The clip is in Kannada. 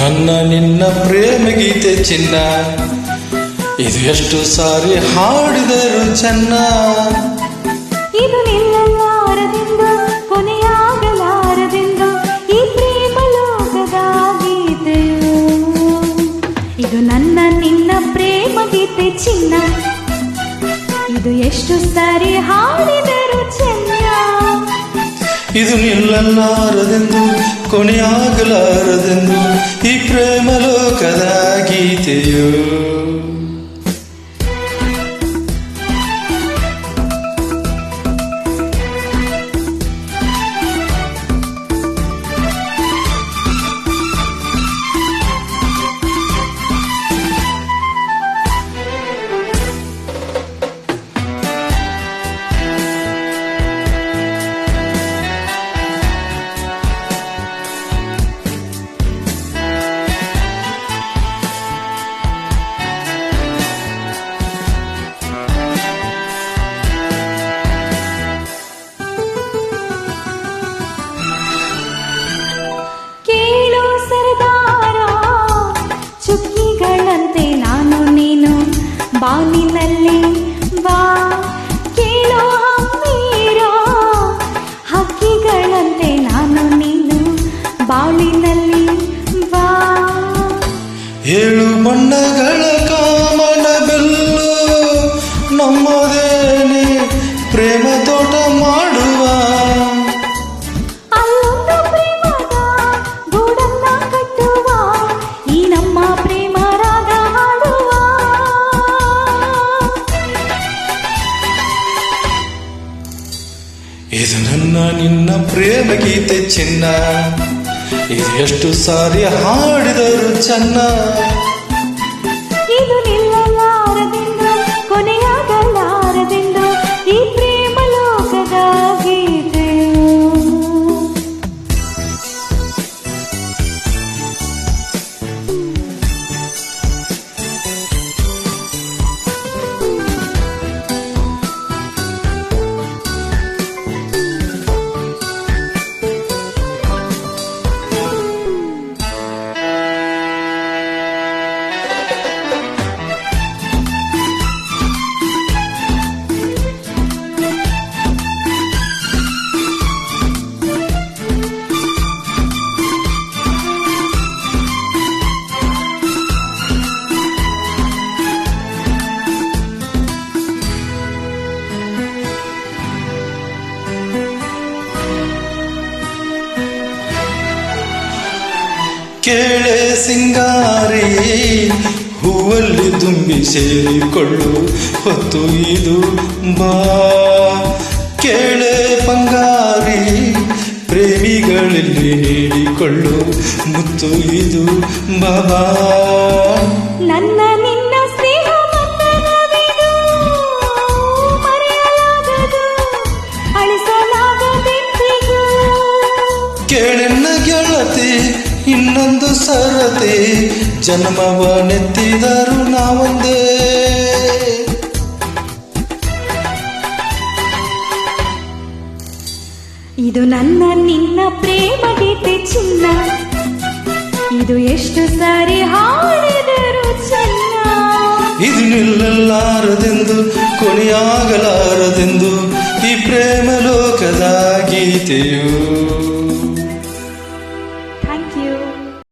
ನನ್ನ ನಿನ್ನ ಪ್ರೇಮ ಗೀತೆ ಚಿನ್ನ, ಇದು ಎಷ್ಟು ಸಾರಿ ಹಾಡಿದರು ಚೆನ್ನ. ಇದು ನಿಲ್ಲಲಾರದೆಂದು ಕೊನೆಯಾಗಲಾರದೆಂದು ಈ ಪ್ರೇಮ ಲೋಕದ ಗೀತೆಯು. ಇದು ನನ್ನ ನಿನ್ನ ಪ್ರೇಮ ಗೀತೆ ಚಿನ್ನ, ಇದು ಎಷ್ಟು ಸಾರಿ ಹಾಡಿದರು ಚೆನ್ನ. ಇದು ನಿಲ್ಲಲಾರದೆಂದು ಕೊನೆಯಾಗಲಾರದೆಂದು ಈ ಪ್ರೇಮ ಲೋಕದ ಗೀತೆಯು. ಚುಕ್ಕಿಗಳಂತೆ ನಾನು ನೀನು ಬಾನಿನಲ್ಲಿ ಬಾ, ಕೇಳೋ ಹಮ್ಮಿರ ಹಕ್ಕಿಗಳಂತೆ ನಾನು ನೀನು ಬಾಳಿನಲ್ಲಿ ಬಾ. ಏಳು ಬಣ್ಣಗಳ ಕಾಮನ ಬೆಲ್ಲು ನಮ್ಮದೇನೆ ಪ್ರೇಮ ತೋಟ ಮಾಡುವ. ಅಲ್ಲೊಂದು ಪ್ರೇಮದ ಗೂಡನ್ನ ಕಟ್ಟುವ, ಈ ನಮ್ಮ ಪ್ರೇಮ ರಾಗ ಹಾಡುವ. ಇದು ನನ್ನ ನಿನ್ನ ಪ್ರೇಮ ಗೀತೆ ಚಿನ್ನ, ಇದು ಎಷ್ಟು ಸಾರಿ ಹಾಡಿದರು ಚೆನ್ನ. ಇದು ನಿಲ್ಲಲಾರದೆಂದು ಕೊನೆಯಾಗಲಾರದೆಂದು ಈ ಪ್ರೇಮ ಲೋಕದ ಗೀತೆಯು. ಕೇಳೆ ಸಿಂಗಾರಿ ಹೂವಲ್ಲಿ ತುಂಬಿ ಸೇರಿಕೊಳ್ಳು ಹೊತ್ತು ಇದು ಬಾ. ಕೇಳೆ ಬಂಗಾರಿ ಪ್ರೇಮಿಗಳಲ್ಲಿ ನೀಡಿಕೊಳ್ಳು ಮುತ್ತು ಇದು ಬಾಬಾ. ನನ್ನ ನಿನ್ನ ಸ್ನೇಹ ಬಂಧನವಿದು, ಮರೆಯಲಾಗದು ಅಳಿಸಲಾಗದೆಂದಿಗೂ. ಕೇಳೆನ್ನ ಗೆಳತಿ ಇನ್ನೊಂದು ಸರತಿ, ಜನ್ಮವನೆತ್ತಿದರು ನಾವೊಂದೇ. ಇದು ನನ್ನ ನಿನ್ನ ಪ್ರೇಮ ಗೀತೆ ಚಿನ್ನ, ಇದು ಎಷ್ಟು ಸಾರಿ ಹಾಡಿದರು ಚೆನ್ನ. ಇದು ನಿಲ್ಲಲಾರದೆಂದು ಕೊನೆಯ